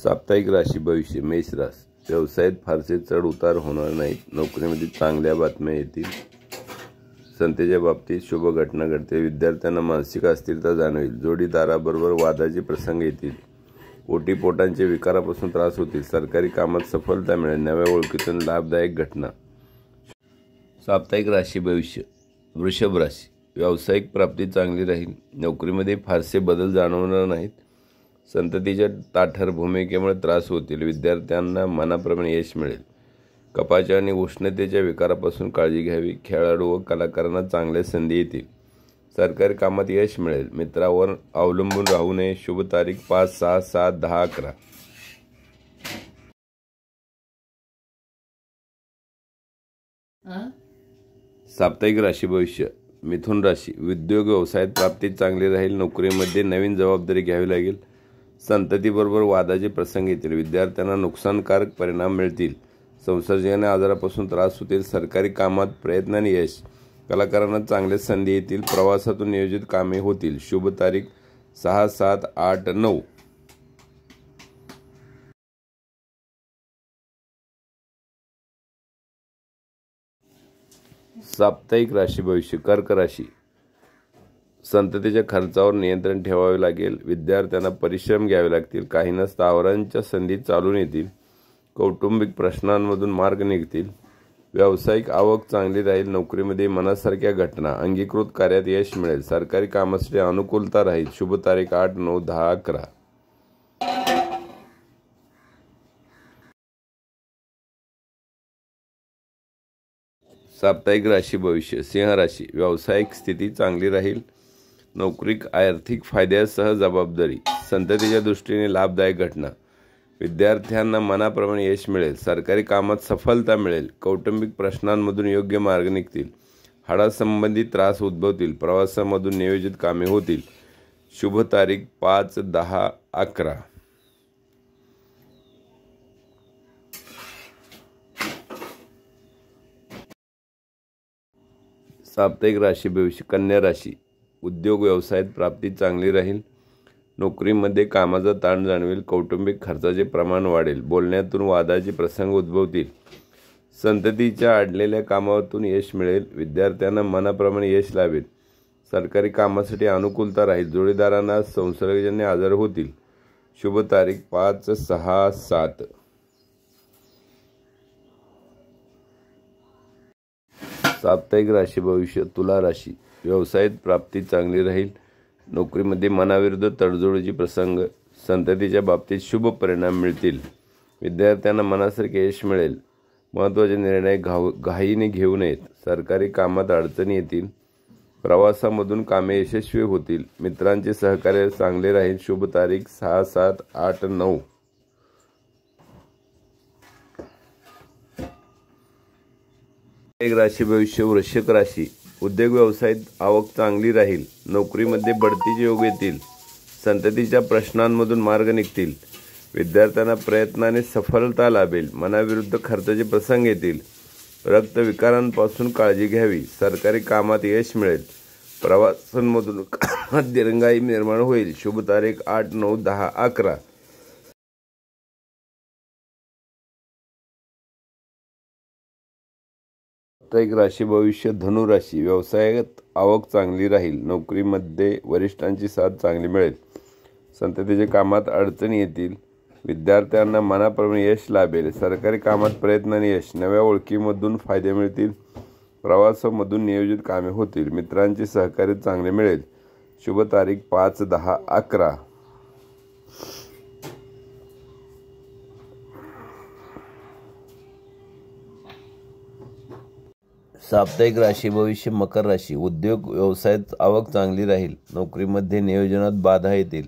साप्ताहिक राशी भविष्य मेष रास व्यवसायात फारसे चढ उतार होणार नाहीत। नोकरीमध्ये चांगल्या बातम्या येतील। संतेच्या बाबतीत शुभ घटना घडते। विद्यार्थ्यांना मानसिक अस्थिरता जाणवेल। जोडीदाराबरोबर वादाचे प्रसंग येतील। ओटीपोटांचे विकारापासून त्रास होतील। सरकारी कामात सफलता मिळेल। नव्या ओळखीतून लाभदायक घटना। साप्ताहिक राशी भविष्य वृषभ राशी व्यावसायिक प्राप्ती चांगली राहील। नोकरीमध्ये फारसे बदल जाणवणार नाहीत। संततीच्या ताठर भूमिकेमुळे त्रास होतील। विद्यार्थ्यांना मनाप्रमाणे यश मिळेल। कफाच्या आणि उष्णतेच्या विकारापासून काळजी घ्यावी। खेळाडू व कलाकारांना चांगल्या संधी येतील। सरकारी कामात यश मिळेल। मित्रावर अवलंबून राहू नये। शुभ तारीख 5, 6, 7, 10, 11। साप्ताहिक राशी भविष्य मिथुन राशी उद्योग व्यवसायात प्राप्ती चांगली राहील। नोकरीमध्ये नवीन जबाबदारी घ्यावी लागेल। संततीबरोबर वादाचे प्रसंग येतील। विद्यार्थ्यांना नुकसानकारक परिणाम मिळतील। संसर्गजन्य आजारापासून त्रास होतील। सरकारी कामात प्रयत्नाने यश। कलाकारांना चांगल्या संधी येतील। प्रवासातून नियोजित कामे होतील। शुभ तारीख 6, 7, 8, 9। साप्ताहिक राशी भविष्य कर्क राशी संततीच्या खर्चावर नियंत्रण ठेवावे लागेल। विद्यार्थ्यांना परिश्रम घ्यावे लागतील। काहींना स्थावरांच्या संधी चालून येतील। कौटुंबिक प्रश्नांमधून मार्ग निघतील। व्यावसायिक आवक चांगली राहील। नोकरीमध्ये मनासारख्या घटना। अंगीकृत कार्यात यश मिळेल। सरकारी कामासाठी अनुकूलता राहील। शुभ तारीख 8, 9, 10, 11। साप्ताहिक राशी भविष्य सिंह राशी व्यावसायिक स्थिती चांगली राहील। नोकरीक आर्थिक फायद्यासह जबाबदारी। संततीच्या दृष्टीने लाभदायक घटना। विद्यार्थ्यांना मनाप्रमाणे यश मिळेल। सरकारी कामात सफलता मिळेल। कौटुंबिक प्रश्नांमधून योग्य मार्ग निघतील। हाडासंबंधी त्रास उद्भवतील। प्रवासामधून नियोजित कामे होतील। शुभ तारीख 5, 10, 11। साप्ताहिक राशी भविष्य कन्या राशी उद्योग व्यवसायात प्राप्ती चांगली राहील। नोकरीमध्ये कामाचा ताण जाणवेल। कौटुंबिक खर्चाचे प्रमाण वाढेल। बोलण्यातून वादाचे प्रसंग उद्भवतील। संततीच्या अडलेल्या कामातून यश मिळेल। विद्यार्थ्यांना मनाप्रमाणे यश लाभेल। सरकारी कामासाठी अनुकूलता राहील। जोडीदारांना संसर्गजन्य आजार होतील। शुभ तारीख 5, 6, 7। साप्ताहिक राशी भविष्य तुला राशी व्यवसायात प्राप्ती चांगली राहील। नोकरीमध्ये मनाविरुद्ध तडजोडीचे प्रसंग। संततीच्या बाबतीत शुभ परिणाम मिळतील। विद्यार्थ्यांना मनासारखे यश मिळेल। महत्त्वाचे निर्णय घाईने घेऊ नयेत। सरकारी कामात अडचणी येतील। प्रवासामधून कामे यशस्वी होतील। मित्रांचे सहकार्य चांगले राहील। शुभ तारीख 6, 7, 8, 9। एक राशी भविष्य वृश्चिक राशी उद्योग व्यवसायात आवक चांगली राहील। नोकरीमध्ये बढतीचे योग येतील। संततीच्या प्रश्नांमधून मार्ग निघतील। विद्यार्थ्यांना प्रयत्नाने सफलता लाभेल। मनाविरुद्ध खर्चाचे प्रसंग येतील। रक्तविकारांपासून काळजी घ्यावी। सरकारी कामात यश मिळेल। प्रवासांमधून कामात दिरंगाई निर्माण होईल। शुभ तारीख 8, 9, 10, 11। साप्ताहिक राशी भविष्य धनु राशी व्यवसायात आवक चांगली राहील। नोकरीमध्ये वरिष्ठांची साथ चांगली मिळेल। संततीच्या कामात अडचणी येतील। विद्यार्थ्यांना मनाप्रमाणे यश लाभेल। सरकारी कामात प्रयत्नाने यश। नव्या ओळखीमधून फायदे मिळतील। प्रवासामधून नियोजित कामे होतील। मित्रांचे सहकार्य चांगले मिळेल। शुभ तारीख 5, 10, 11। साप्ताहिक राशी भविष्य मकर राशी उद्योग व्यवसायात आवक चांगली राहील। नोकरीमध्ये नियोजनात बाधा येतील।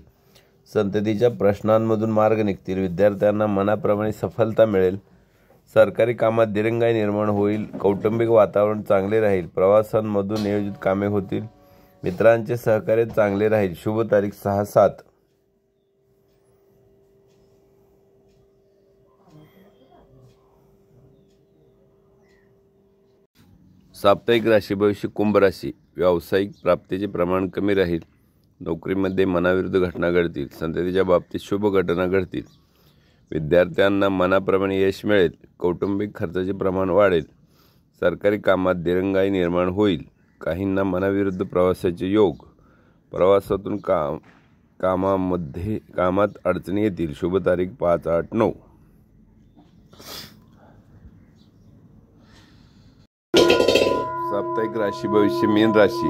संततीच्या प्रश्नांमधून मार्ग निघतील। विद्यार्थ्यांना मनाप्रमाणे सफलता मिळेल। सरकारी कामात दिरंगाई निर्माण होईल। कौटुंबिक वातावरण चांगले राहील। प्रवासांमधून नियोजित कामे होतील। मित्रांचे सहकार्य चांगले राहील। शुभ तारीख 6, 7। साप्ताहिक राशी भविष्य कुंभ राशी व्यावसायिक प्राप्तीचे प्रमाण कमी राहील। नोकरीमध्ये मनाविरुद्ध घटना घडतील। संततीच्या बाबतीत शुभ घटना घडतील। विद्यार्थ्यांना मनाप्रमाणे यश मिळेल. कौटुंबिक खर्चाचे प्रमाण वाढेल. सरकारी कामात दिरंगाई निर्माण होईल. काहींना मनाविरुद्ध प्रवासाचे योग. प्रवासातून कामात अडचणी येतील. शुभ तारीख 5-8-9. साप्ताहिक राशी भविष्य. मीन राशी.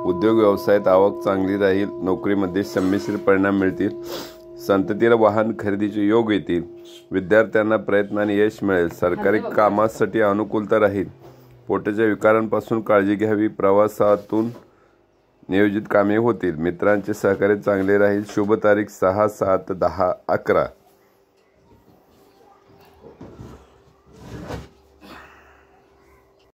उद्योग व्यवसायात आवक चांगली राहील. नोकरीमध्ये संमिश्र परिणाम मिळतील. संततीला वाहन खरेदीचे योग येतील. विद्यार्थ्यांना प्रयत्नाने यश मिळेल. सरकारी कामासाठी अनुकूलता राहील. पोटाच्या विकारांपासून काळजी घ्यावी. प्रवासातून नियोजित कामे होतील. मित्रांचे सहकार्य चांगले राहील. शुभ तारीख 6-7-10-11.